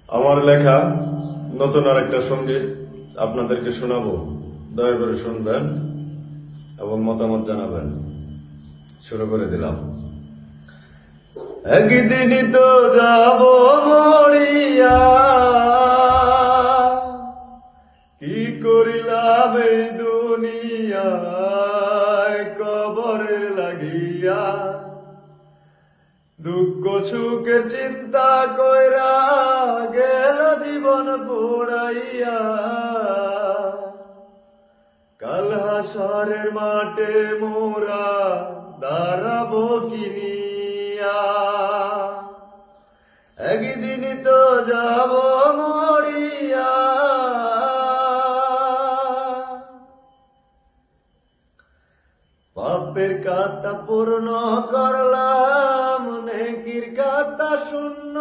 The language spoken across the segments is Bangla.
আমার লেখা নতুন আরেকটা সঙ্গীত আপনাদেরকে শোনাবো। দয়া করে শুনবেন এবং মতামত জানাবেন। শুরু করে দিলাম। একদিনই তো যাব মরিয়া, কি করিলাম এই দুনিয়ায় কবরের লাগিয়া। দুঃখ সুখের চিন্তা কইরা গেল জীবন পোড়াইয়া। কাল হাসরের মাঠে মোরা দাঁড়াবো কিনিয়া। একদিনই তো যাব মরিয়া, পাপের কাতা পূর্ণ করলাম, নেকির কাতা শূন্য।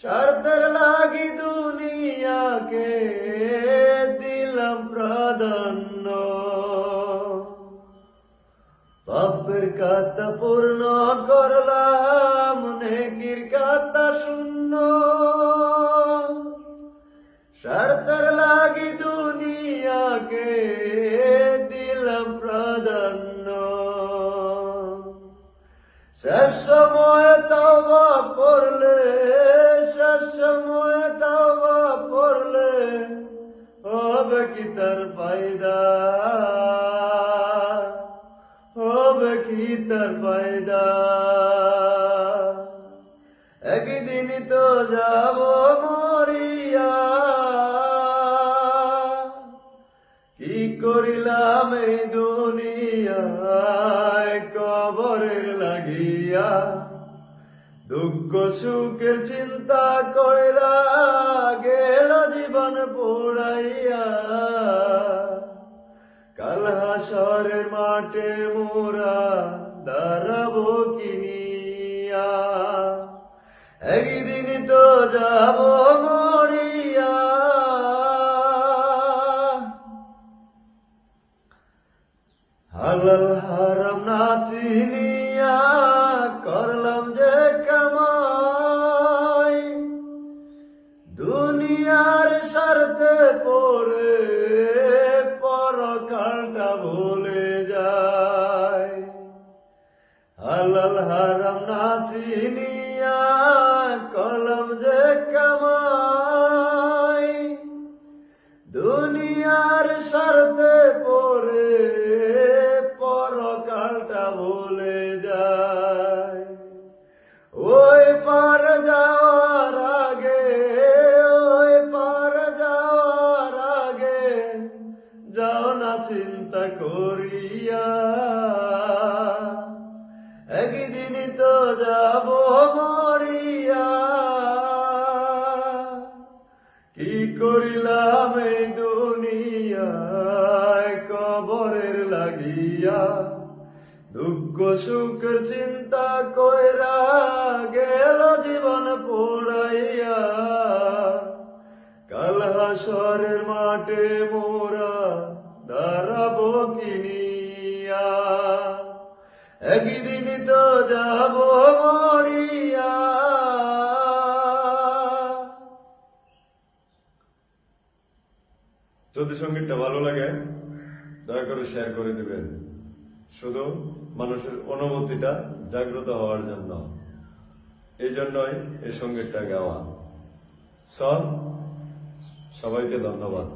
স্বার্থের লাগি দুনিয়াকে দিলাম প্রাধান্য। পাপের কাতা পূর্ণ করলাম, নেকির কাতা শূন্য। স্বার্থের লাগি দুনিয়াকে দিলাম প্রাধান্য। শেষ সময় তওবা পড়লে, শেষ সময় তওবা পড়লে হবে কি তার ফায়দা, হবে কি তার ফায়দা। একদিনই তো যাব মরিয়া, কি করিলাম এই দুনিয়ায় কবরের লাগিয়া। দুঃখ সুখের চিন্তা কইরা গেল জীবন পোড়াইয়া। কাল হাসরের মাঠে মোরা দাঁড়াবো কিনিয়া। একদিনই তো যাব মরিয়া, হালাল হারাম না চিনিয়া করলাম যে কামাই। দুনিয়ার স্বার্থে পড়ে পরকালটা ভুলে যায়। হালাল হারাম না চিনিয়া করলাম যে কামাই। দুনিয়ার স্বার্থে পড়ে পরকালটা ভুলে যায়। ওই পার যাওয়ার আগে, ওই পার যাওয়ার আগে যাও না চিন্তা করিয়া। একদিনই তো যাব মরিয়া, কি করিলাম এই দুনিয়ায় কবরের লাগিয়া। দুঃখ সুখের চিন্তা কইরা গেল জীবন পোড়াইয়া। কাল হাসরের মাঠে মোরা দাঁড়াবো কিনিয়া। একদিনই তো যাব মরিয়া। যদি সঙ্গীতটা ভালো লাগে দয়া করে শেয়ার করে দিবেন, শুধু মানুষের অনুভূতিটা জাগ্রত হওয়ার জন্য। এই জন্যই এই সঙ্গীতটা গাওয়া। সবাইকে ধন্যবাদ।